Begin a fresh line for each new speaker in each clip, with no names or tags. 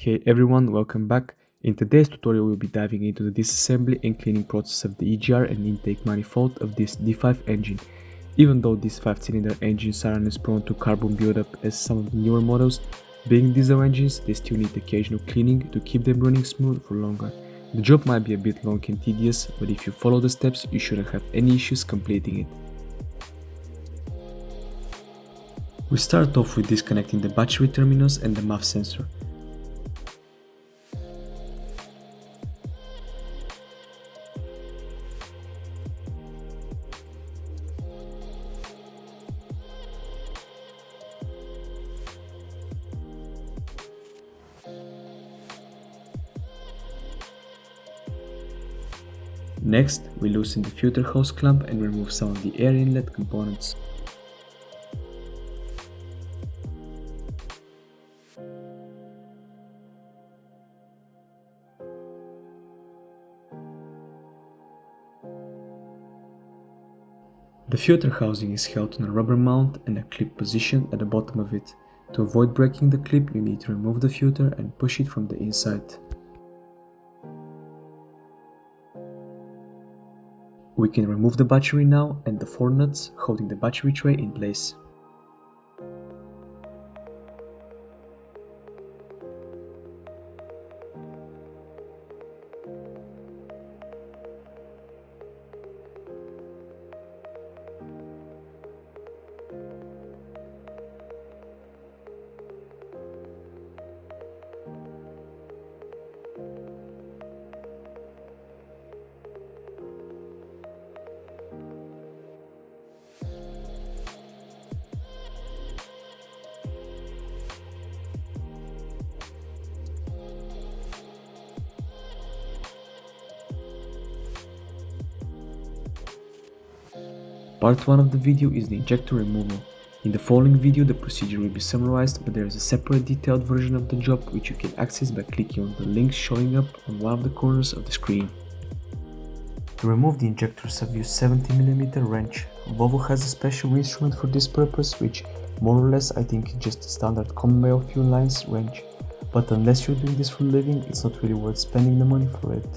Hey everyone, welcome back. In today's tutorial we'll be diving into the disassembly and cleaning process of the EGR and intake manifold of this D5 engine. Even though these 5-cylinder engines aren't as prone to carbon buildup as some of the newer models, being diesel engines, they still need occasional cleaning to keep them running smooth for longer. The job might be a bit long and tedious, but if you follow the steps you shouldn't have any issues completing it. We start off with disconnecting the battery terminals and the MAF sensor. Next, we loosen the filter hose clamp and remove some of the air inlet components. The filter housing is held on a rubber mount and a clip position at the bottom of it. To avoid breaking the clip, you need to remove the filter and push it from the inside. We can remove the battery now and the 4 nuts holding the battery tray in place. Part 1 of the video is the injector removal. In the following video the procedure will be summarized, but there is a separate detailed version of the job which you can access by clicking on the link showing up on one of the corners of the screen. To remove the injectors I've used 70mm wrench. Volvo has a special instrument for this purpose which more or less I think is just a standard common biofuel lines wrench, but unless you're doing this for a living it's not really worth spending the money for it.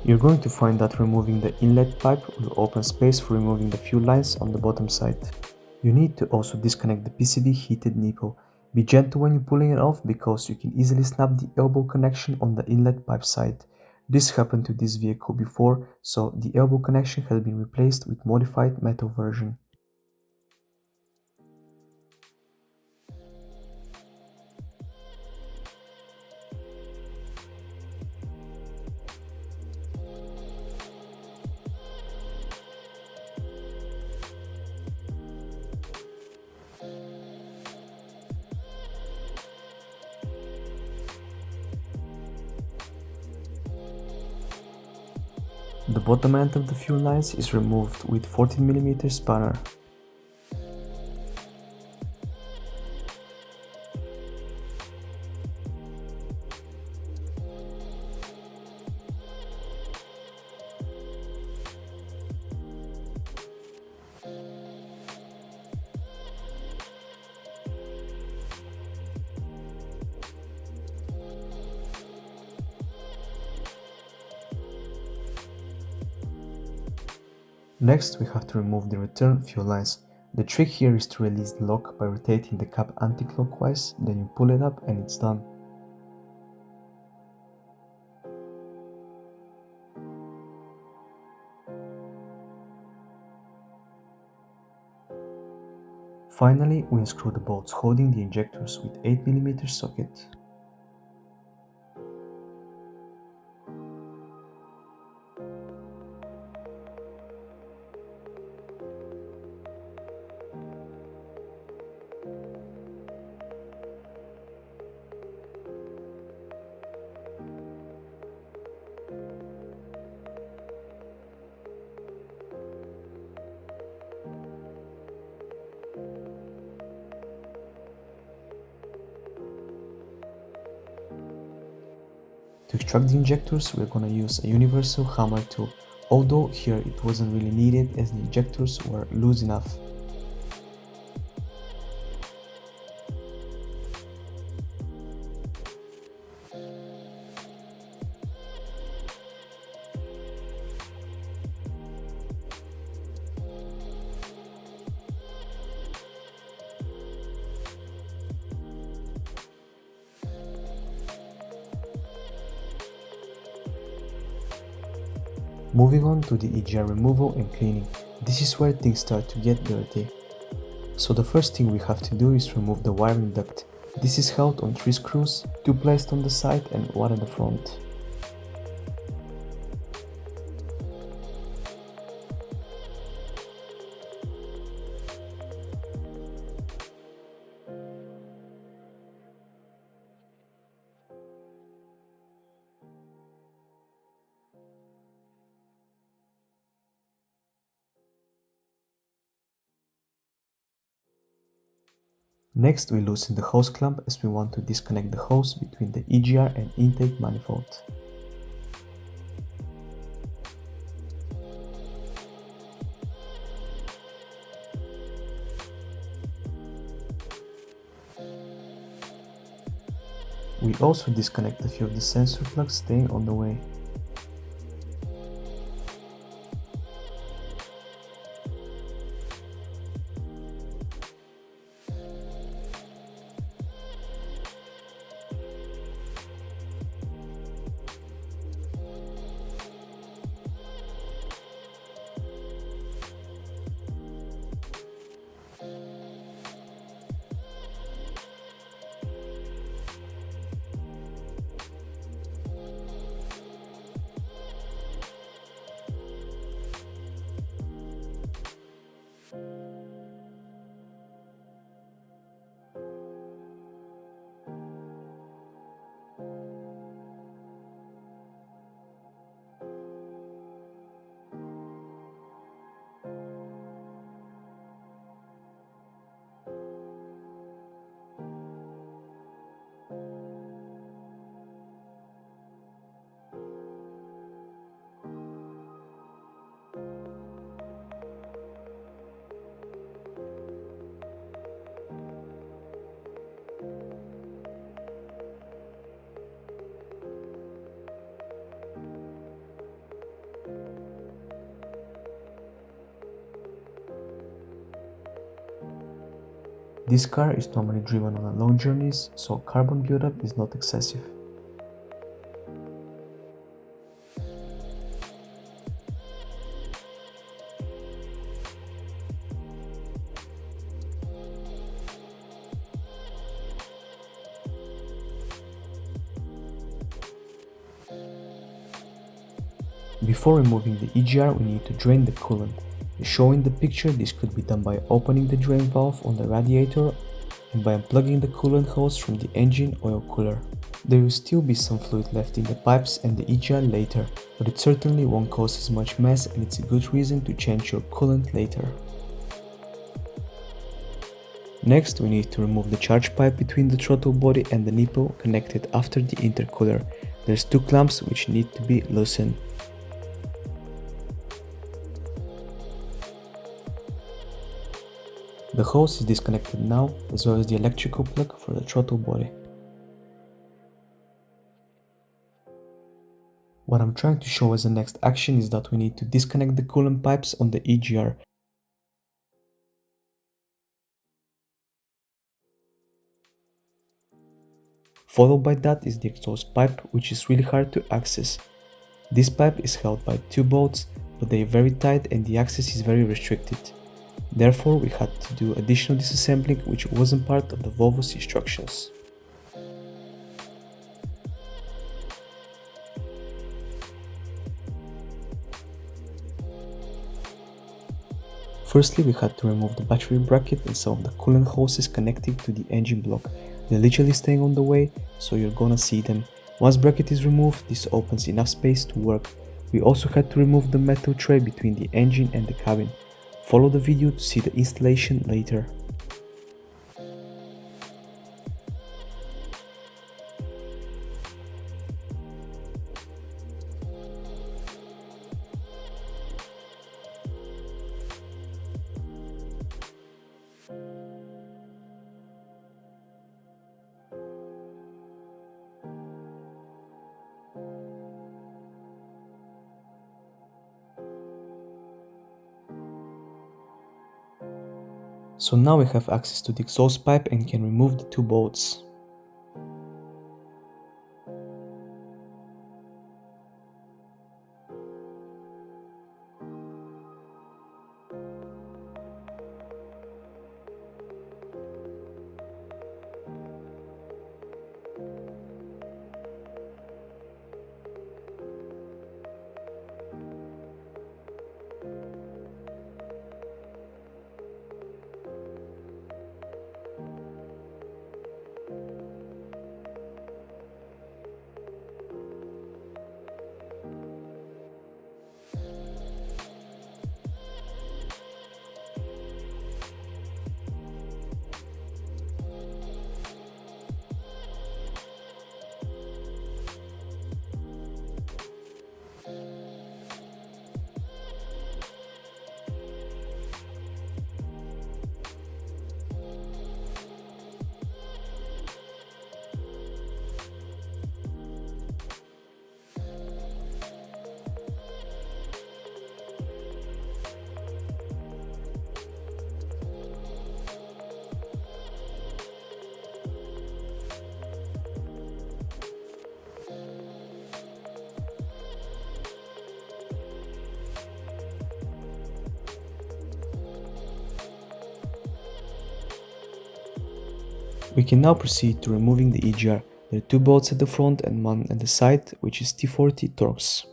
You're going to find that removing the inlet pipe will open space for removing the fuel lines on the bottom side. You need to also disconnect the PCV heated nipple. Be gentle when you're pulling it off because you can easily snap the elbow connection on the inlet pipe side. This happened to this vehicle before, so the elbow connection has been replaced with modified metal version. The bottom end of the fuel lines is removed with 14mm spanner. Next, we have to remove the return fuel lines. The trick here is to release the lock by rotating the cap anti-clockwise, then you pull it up and it's done. Finally, we unscrew the bolts holding the injectors with 8mm socket. To extract the injectors, we're gonna use a universal hammer tool. although here it wasn't really needed as the injectors were loose enough. Moving on to the EGR removal and cleaning. This is where things start to get dirty. So the first thing we have to do is remove the wiring duct. This is held on 3 screws, 2 placed on the side and 1 at the front. Next, we loosen the hose clamp as we want to disconnect the hose between the EGR and intake manifold. We also disconnect a few of the sensor plugs staying on the way. This car is normally driven on long journeys, so carbon buildup is not excessive. Before removing the EGR, we need to drain the coolant. As shown in the picture, this could be done by opening the drain valve on the radiator and by unplugging the coolant hose from the engine oil cooler. There will still be some fluid left in the pipes and the EGR later, but it certainly won't cause as much mess and it's a good reason to change your coolant later. Next, we need to remove the charge pipe between the throttle body and the nipple connected after the intercooler. There's 2 clamps which need to be loosened. The hose is disconnected now, as well as the electrical plug for the throttle body. What I'm trying to show as the next action is that we need to disconnect the coolant pipes on the EGR. Followed by that is the exhaust pipe, which is really hard to access. This pipe is held by 2 bolts, but they are very tight and the access is very restricted. Therefore, we had to do additional disassembling, which wasn't part of the Volvo's instructions. Firstly, we had to remove the battery bracket and some of the coolant hoses connecting to the engine block. They're literally staying on the way, so you're gonna see them. Once bracket is removed, this opens enough space to work. We also had to remove the metal tray between the engine and the cabin. Follow the video to see the installation later. So now we have access to the exhaust pipe and can remove the two bolts. We can now proceed to removing the EGR. There are two bolts at the front and one at the side, which is T40 Torx.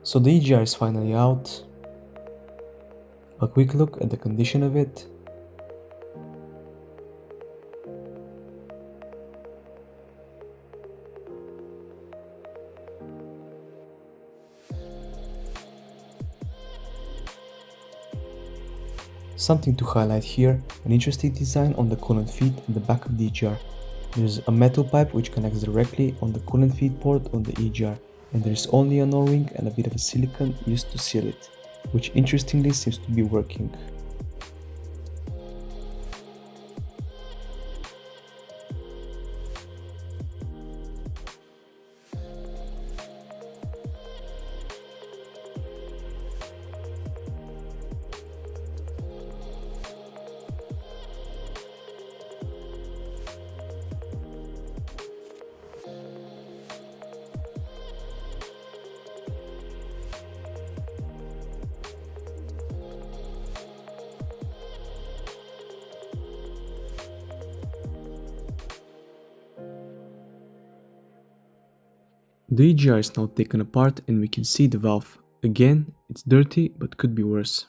So the EGR is finally out. A quick look at the condition of it. Something to highlight here, an interesting design on the coolant feed at the back of the EGR. There's a metal pipe which connects directly on the coolant feed port on the EGR, and there is only an O-ring and a bit of a silicone used to seal it, which interestingly seems to be working. The EGR is now taken apart and we can see the valve. Again, it's dirty but could be worse.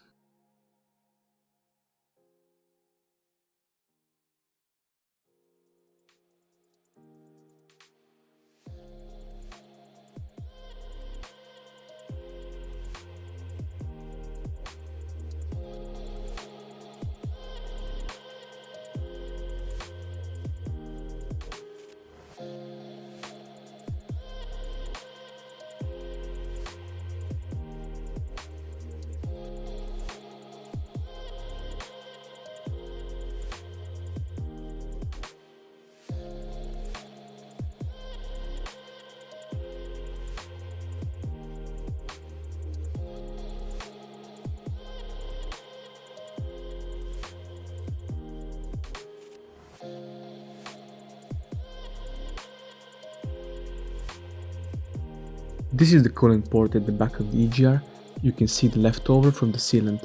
This is the coolant port at the back of the EGR. You can see the leftover from the sealant.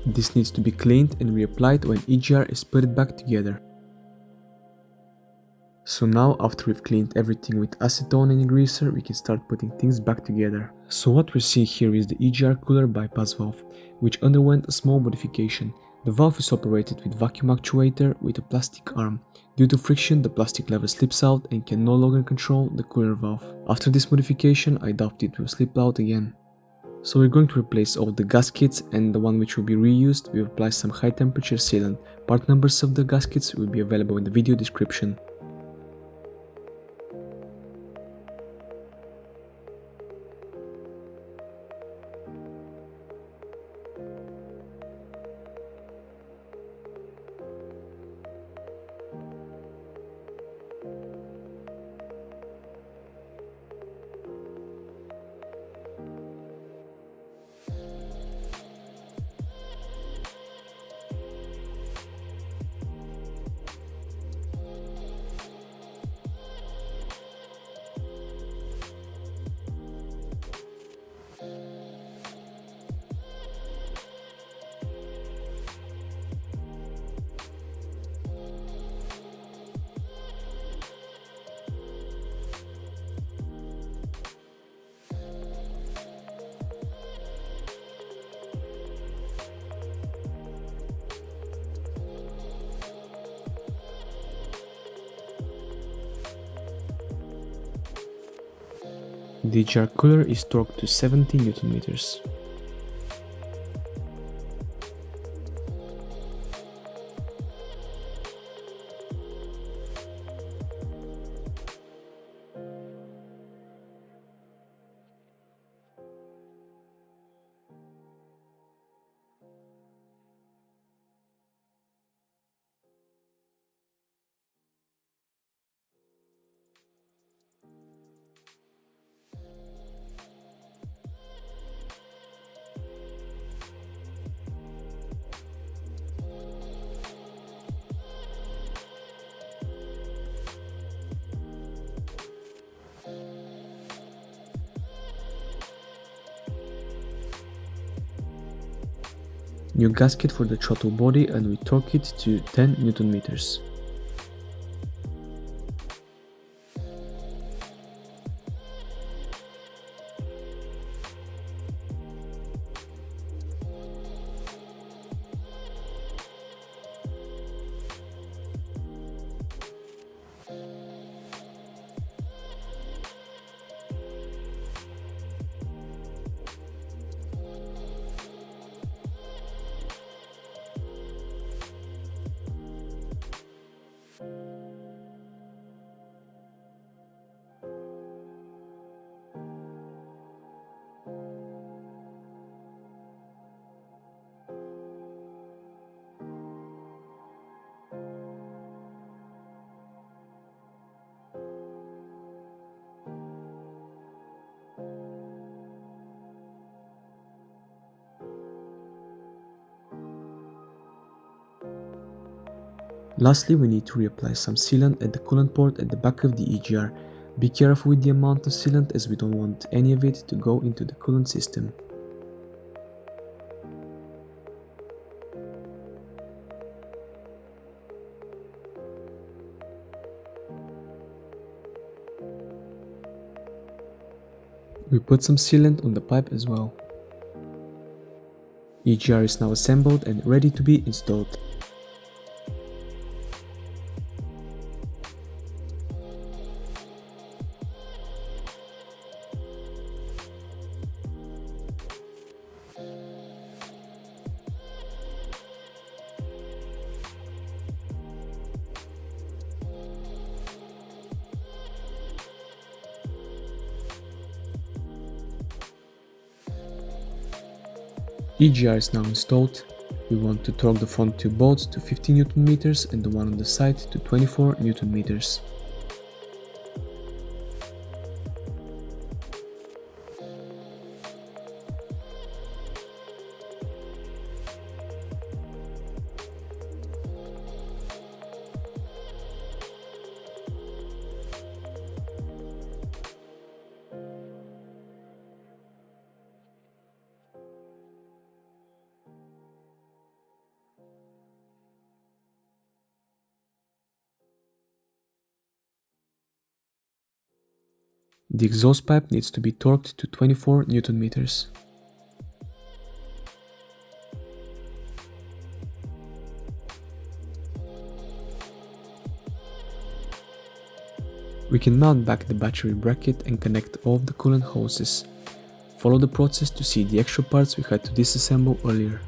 This needs to be cleaned and reapplied when EGR is put back together. So now, after we've cleaned everything with acetone and a greaser, we can start putting things back together. So what we're seeing here is the EGR cooler bypass valve, which underwent a small modification. The valve is operated with vacuum actuator with a plastic arm. Due to friction, the plastic lever slips out and can no longer control the cooler valve. After this modification, I doubt it will slip out again. So we're going to replace all the gaskets, and the one which will be reused, we will apply some high temperature sealant. Part numbers of the gaskets will be available in the video description. The EGR cooler is torqued to 70 Nm. New gasket for the throttle body, and we torque it to 10 Nm. Lastly, we need to reapply some sealant at the coolant port at the back of the EGR. Be careful with the amount of sealant, as we don't want any of it to go into the coolant system. We put some sealant on the pipe as well. EGR is now assembled and ready to be installed. EGR is now installed. We want to torque the front two bolts to 50 Nm and the one on the side to 24 Nm. The exhaust pipe needs to be torqued to 24 Newton meters. We can mount back the battery bracket and connect all of the coolant hoses. Follow the process to see the extra parts we had to disassemble earlier.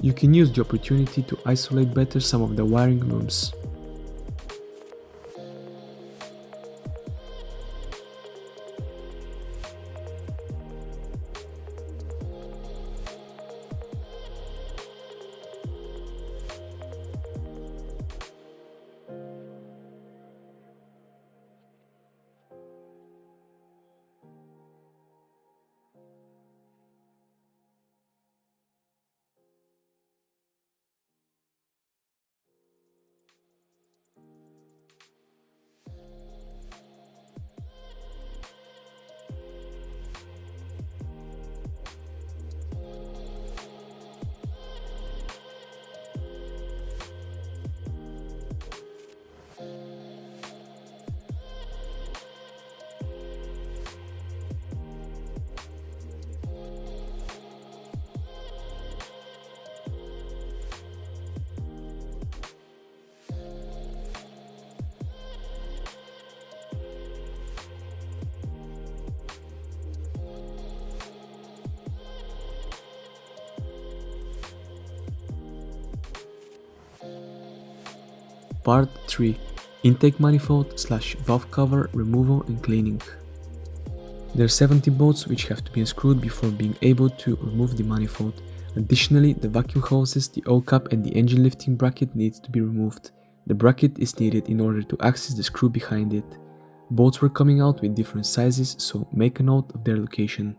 You can use the opportunity to isolate better some of the wiring looms. Part 3. Intake manifold / valve cover removal and cleaning. There are 70 bolts which have to be unscrewed before being able to remove the manifold. Additionally, the vacuum hoses, the oil cap and the engine lifting bracket needs to be removed. The bracket is needed in order to access the screw behind it. Bolts were coming out with different sizes, so make a note of their location.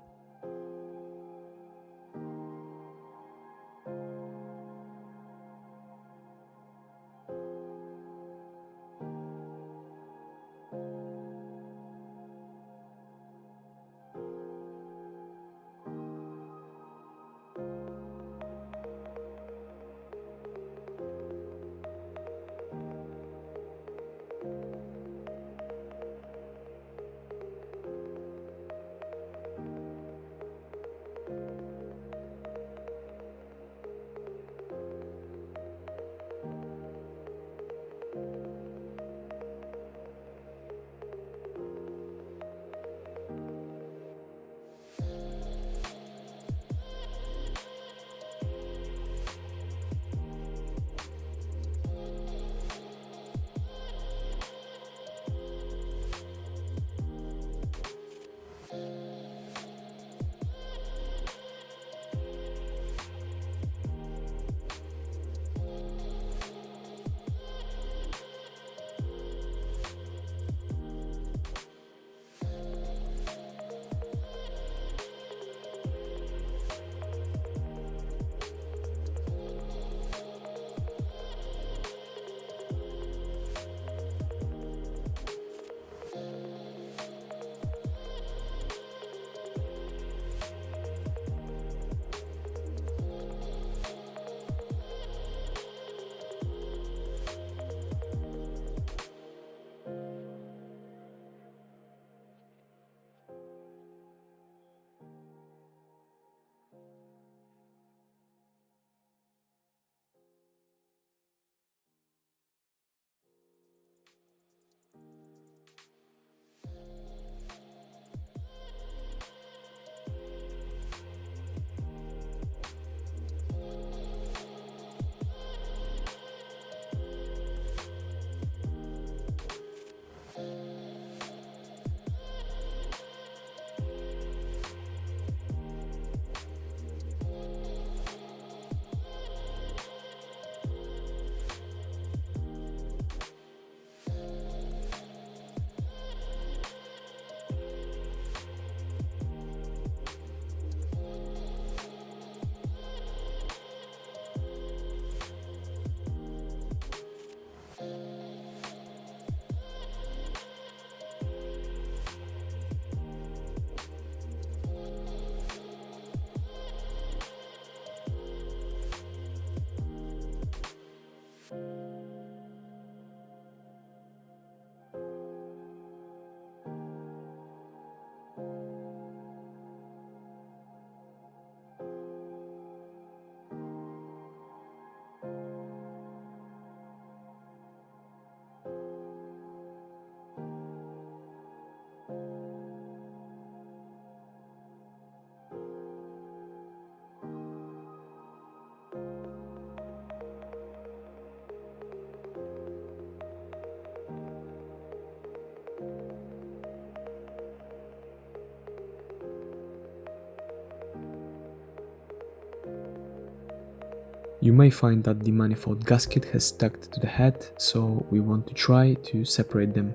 You may find that the manifold gasket has stuck to the head, so we want to try to separate them.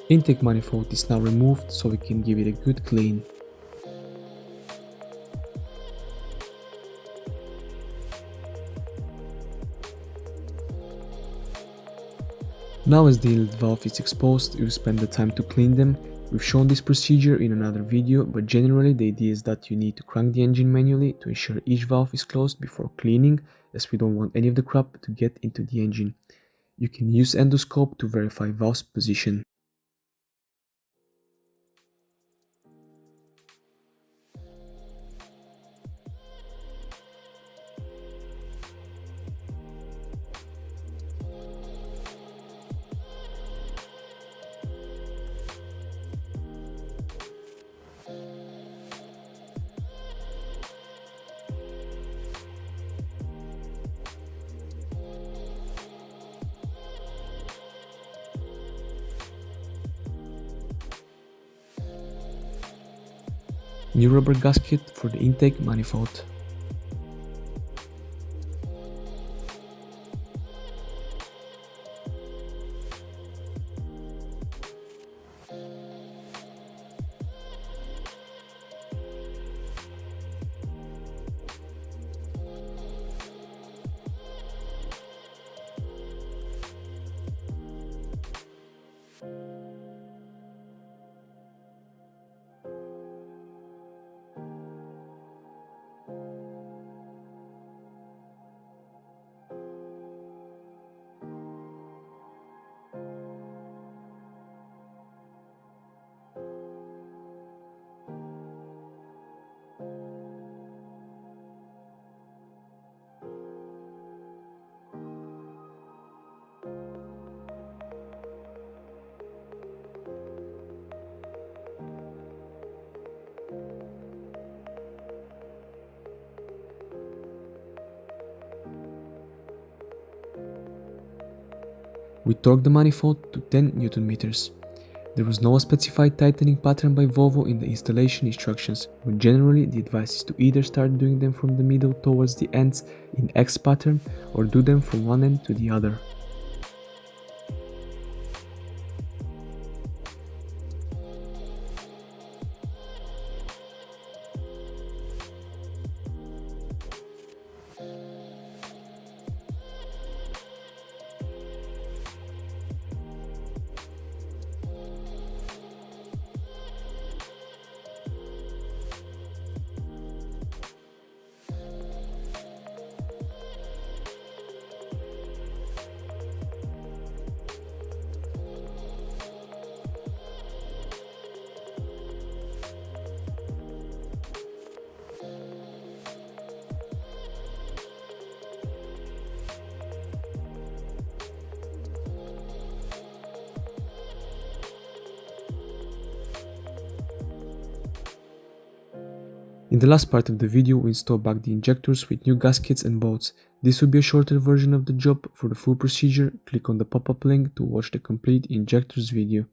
Intake manifold is now removed, so we can give it a good clean. Now as the inlet valve is exposed, you spend the time to clean them. We've shown this procedure in another video, but generally the idea is that you need to crank the engine manually to ensure each valve is closed before cleaning, as we don't want any of the crap to get into the engine. You can use endoscope to verify valve's position. New rubber gasket for the intake manifold. We torqued the manifold to 10 Nm. There was no specified tightening pattern by Volvo in the installation instructions, but generally the advice is to either start doing them from the middle towards the ends in X pattern or do them from one end to the other. In the last part of the video, we install back the injectors with new gaskets and bolts. This will be a shorter version of the job. For the full procedure, click on the pop-up link to watch the complete injectors video.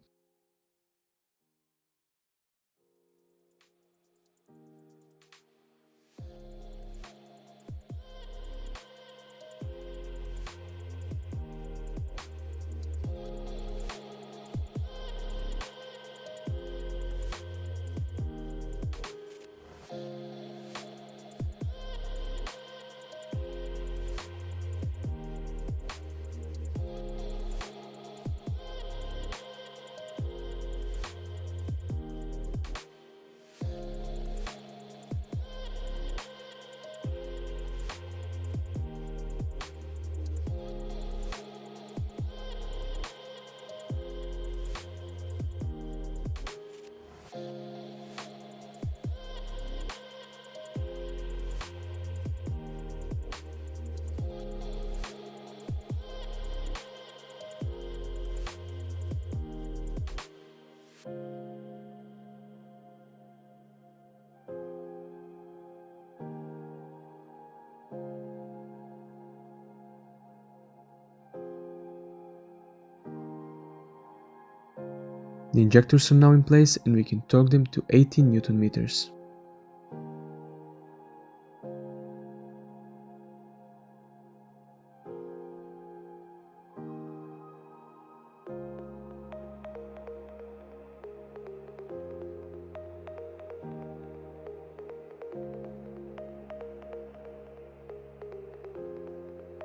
The injectors are now in place and we can torque them to 18 Newton meters.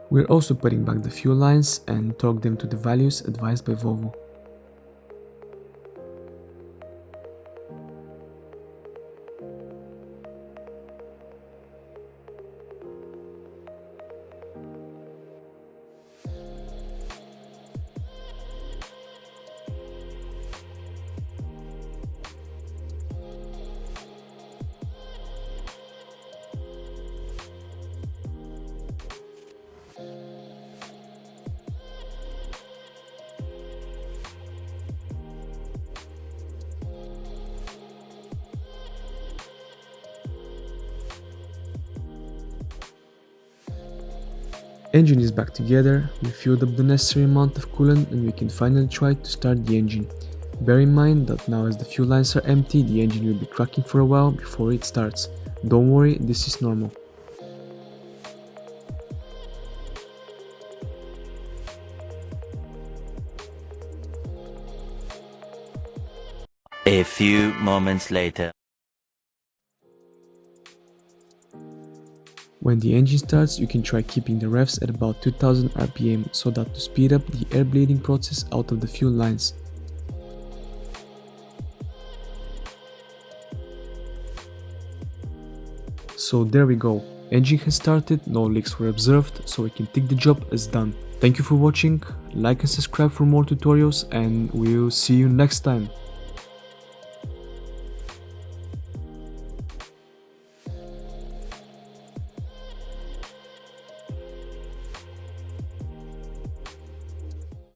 We're also putting back the fuel lines and torque them to the values advised by Volvo. Engine is back together, we filled up the necessary amount of coolant and we can finally try to start the engine. Bear in mind that now as the fuel lines are empty, the engine will be cracking for a while before it starts. Don't worry, this is normal.
A few moments later.
When the engine starts, you can try keeping the revs at about 2000 RPM so that to speed up the air bleeding process out of the fuel lines. So there we go, engine has started, no leaks were observed, so we can tick the job as done. Thank you for watching, like and subscribe for more tutorials and we'll see you next time.